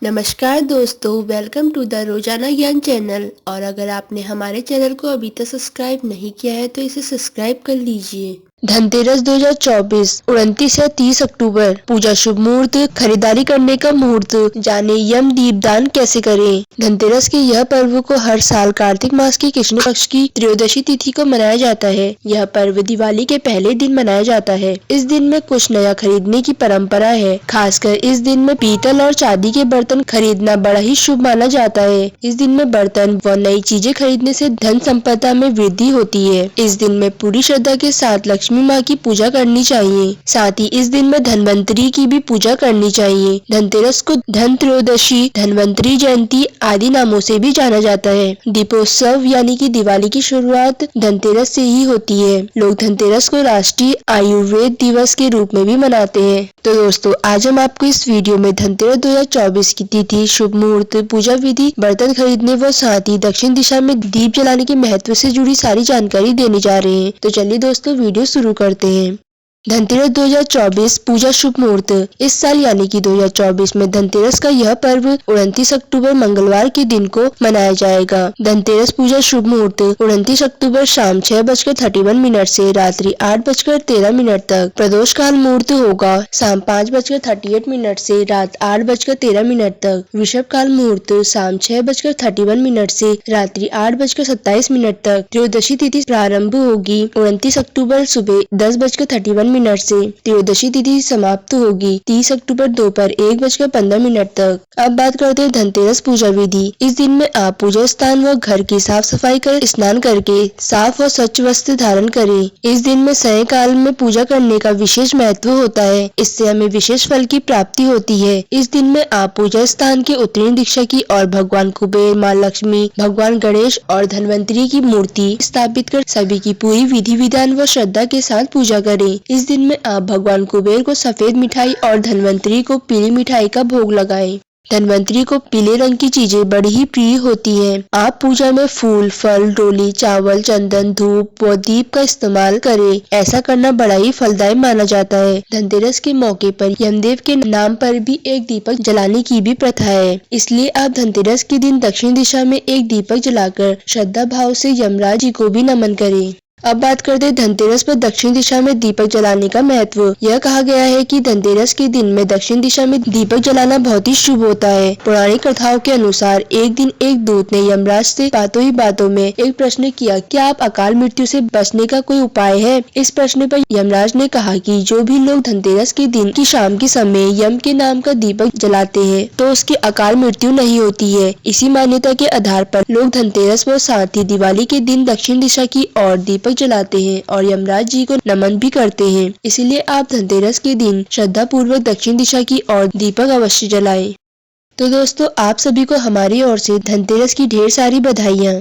नमस्कार दोस्तों, welcome to the रोजाना ज्ञान चैनल। और अगर आपने हमारे चैनल को अभी तक सब्सक्राइब नहीं किया है तो इसे सब्सक्राइब कर लीजिए। धनतेरस 2024 29 से 30 अक्टूबर। पूजा शुभ मुहूर्त, खरीदारी करने का मुहूर्त, जाने यम दीपदान कैसे करें। धनतेरस के यह पर्व को हर साल कार्तिक मास की कृष्ण पक्ष की त्रयोदशी तिथि को मनाया जाता है। यह पर्व दिवाली के पहले दिन मनाया जाता है। इस दिन में कुछ नया खरीदने की परंपरा है। खासकर इस दिन में पीतल और चांदी के बर्तन खरीदना बड़ा ही शुभ माना जाता है। इस दिन में बर्तन व नई चीजें खरीदने से धन संपदा में वृद्धि होती है। इस दिन में पूरी श्रद्धा के साथ लक्ष्मी माँ की पूजा करनी चाहिए। साथ ही इस दिन में धनवंतरी की भी पूजा करनी चाहिए। धनतेरस को धन त्रयोदशी, धनवंतरी जयंती आदि नामों से भी जाना जाता है। दीपोत्सव यानी कि दिवाली की शुरुआत धनतेरस से ही होती है। लोग धनतेरस को राष्ट्रीय आयुर्वेद दिवस के रूप में भी मनाते हैं। तो दोस्तों, आज हम आपको इस वीडियो में धनतेरस 2024 की तिथि, शुभ मुहूर्त, पूजा विधि, बर्तन खरीदने व साथ ही दक्षिण दिशा में दीप जलाने के महत्व से जुड़ी सारी जानकारी देने जा रहे हैं। तो चलिए दोस्तों, वीडियो शुरू करते हैं। धनतेरस 2024 पूजा शुभ मुहूर्त। इस साल यानी कि 2024 में धनतेरस का यह पर्व 29 अक्टूबर मंगलवार के दिन को मनाया जाएगा। धनतेरस पूजा शुभ मुहूर्त 29 अक्टूबर शाम 6:31 से रात्रि 8:13 तक। प्रदोष काल मुहूर्त होगा शाम 5:38 से रात 8:13 तक। वृषभ काल मुहूर्त शाम 6:31 से रात्रि 8:27 तक। त्रयोदशी तिथि प्रारंभ होगी 29 अक्टूबर सुबह 10:31 से। त्रयोदशी तिथि समाप्त होगी 30 अक्टूबर दोपहर 1:15 तक। अब बात करते हैं धनतेरस पूजा विधि। इस दिन में आप पूजा स्थान व घर की साफ सफाई कर स्नान करके साफ और स्वच्छ वस्त्र धारण करें। इस दिन में सायंकाल में पूजा करने का विशेष महत्व होता है। इससे हमें विशेष फल की प्राप्ति होती है। इस दिन में आप पूजा स्थान के उत्तरी दिशा की और भगवान कुबेर, माँ लक्ष्मी, भगवान गणेश और धनवंतरी की मूर्ति स्थापित कर सभी की पूरी विधि विधान व श्रद्धा के साथ पूजा करें। इस दिन में आप भगवान कुबेर को सफेद मिठाई और धनवंतरी को पीली मिठाई का भोग लगाएं। धनवंतरी को पीले रंग की चीजें बड़ी ही प्रिय होती हैं। आप पूजा में फूल, फल, डोली, चावल, चंदन, धूप व दीप का इस्तेमाल करें। ऐसा करना बड़ा ही फलदायी माना जाता है। धनतेरस के मौके पर यमदेव के नाम पर भी एक दीपक जलाने की भी प्रथा है। इसलिए आप धनतेरस के दिन दक्षिण दिशा में एक दीपक जलाकर श्रद्धा भाव से यमराज जी को भी नमन करें। अब बात करते हैं धनतेरस पर दक्षिण दिशा में दीपक जलाने का महत्व। यह कहा गया है कि धनतेरस के दिन में दक्षिण दिशा में दीपक जलाना बहुत ही शुभ होता है। पौराणिक कथाओं के अनुसार एक दिन एक दूत ने यमराज से बातों ही बातों में एक प्रश्न किया, क्या आप अकाल मृत्यु से बचने का कोई उपाय है। इस प्रश्न पर यमराज ने कहा कि जो भी लोग धनतेरस के दिन की शाम के समय यम के नाम का दीपक जलाते हैं तो उसकी अकाल मृत्यु नहीं होती है। इसी मान्यता के आधार पर लोग धनतेरस व साथ ही दिवाली के दिन दक्षिण दिशा की ओर दीपक जलाते हैं और यमराज जी को नमन भी करते हैं। इसलिए आप धनतेरस के दिन श्रद्धा पूर्वक दक्षिण दिशा की ओर दीपक अवश्य जलाएं। तो दोस्तों, आप सभी को हमारी ओर से धनतेरस की ढेर सारी बधाइयाँ।